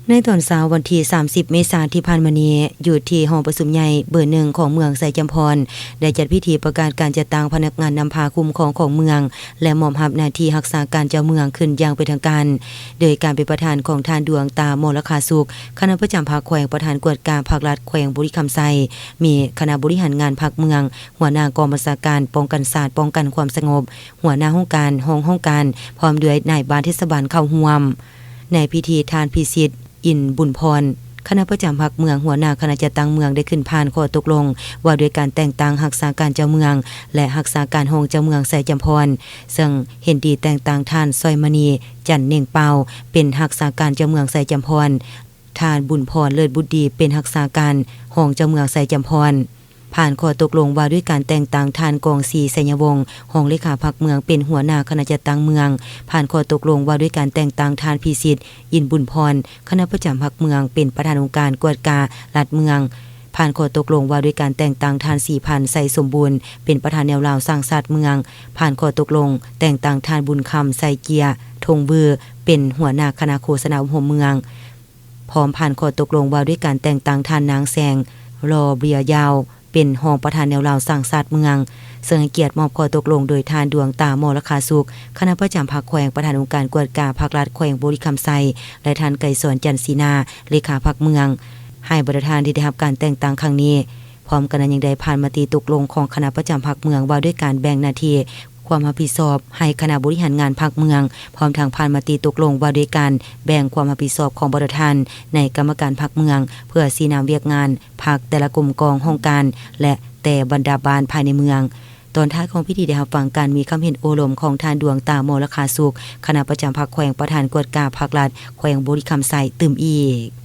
ในตอนเช้าวันที่30เมษายนที่ผ่านมานี้อยู่ที่ห้องประชุมใหญ่เบอร์1ของเมืองไสจำพรได้จัดพิธีประกาศการจัดตั้งพนักงานนำพาคุ้มครองของเมืองและมอบรับหน้าที่รักษาการเจ้าเมืองขึ้นอย่างเป็นทางการโดยการเป็นประธานของท่านดวงตามรคาสุขคณะประจำภาคแขวงประธานกวดการภาครัฐแขวงบุรีคำไซมีคณะบริหารงานภาคเมืองหัวหน้ากองบัญชาการป้องกันศาสตร์ป้องกันความสงบหัวหน้าห้องการห้องการพร้อมด้วยนายบ้านเทศบาลเข้าร่วมในพิธีทานพิสิทธิ์อินบุญพรคณะประจำภาคเมืองหัวหน้าคณะจัดตั้งเมืองได้ขึ้นผ่านข้อตกลงว่าด้วยการแต่งตั้งรักษาการเจ้าเมืองและรักษาการห้องเจ้าเมืองไสจำพรซึ่งเห็นดีแต่งตั้งท่านซอยมณีจันเน่งเปาเป็นรักษาการเจ้าเมืองไสจำพรท่านบุญพรเลิศบุตรดีเป็นรักษาการห้องเจ้าเมืองไสจำพรผ่านข้อตกลงว่าด้วยการแต่งตั้งท่านกองศรีสัญวงศ์ห้องเลขาพรรคเมืองเป็นหัวหน้าคณะจัดตั้งเมืองผ่านข้อตกลงว่าด้วยการแต่งตั้งท่านพิสิทธิ์อินบุญพรคณะประจำพรรคเมืองเป็นประธานองค์การกวดการรัฐเมืองผ่านข้อตกลงว่าด้วยการแต่งตั้งท่านสีพันธ์ไสสมบูรณ์เป็นประธานแนวราวสร้างศาสตร์เมืองผ่านข้อตกลงแต่งตั้งท่านบุญคำไสเกียธงบือเป็นหัวหน้าคณะโฆษณาหัวเมืองพร้อมผ่านข้อตกลงว่าด้วยการแต่งตั้งท่านนางแสงรอเบียยาวเป็นรองประธานแนวราวสร้างศาสตร์เมืองซึ่งให้เกียรติมอบข้อตกลงโดยท่านดวงตามรคาสุขคณะประจำภาคแขวงประธานองค์การกวดการภาครัฐแขวงบุรีคำไซและท่านไกรสอนจันทร์ศรีนาเลขาพรรคเมืองให้ประธานที่ได้รับการแต่งตั้งครั้งนี้พร้อมกันนั้นยังได้ผ่านมติตกลงของคณะประจำภาคเมืองว่าด้วยการแบ่งหน้าที่ความรับผิดชอบให้คณะบริหารงานภาคเมืองพร้อมทางผ่านมติตกลงว่าด้วยการแบ่งความรับผิดชอบของประธานในกรรมการภาคเมืองเพื่อสีนำเวียกงานภาคแต่ละกลุ่มกองห้องการและแต่บรรดาบาลภายในเมืองตอนท้ายของพิธีได้รับฟังการมีคำเห็นโอลมของท่านดวงตามรคาสุขคณะประจำภาคแขวงประธานกวดการภาครัฐแขวงบุรีคำไซตื่มอีก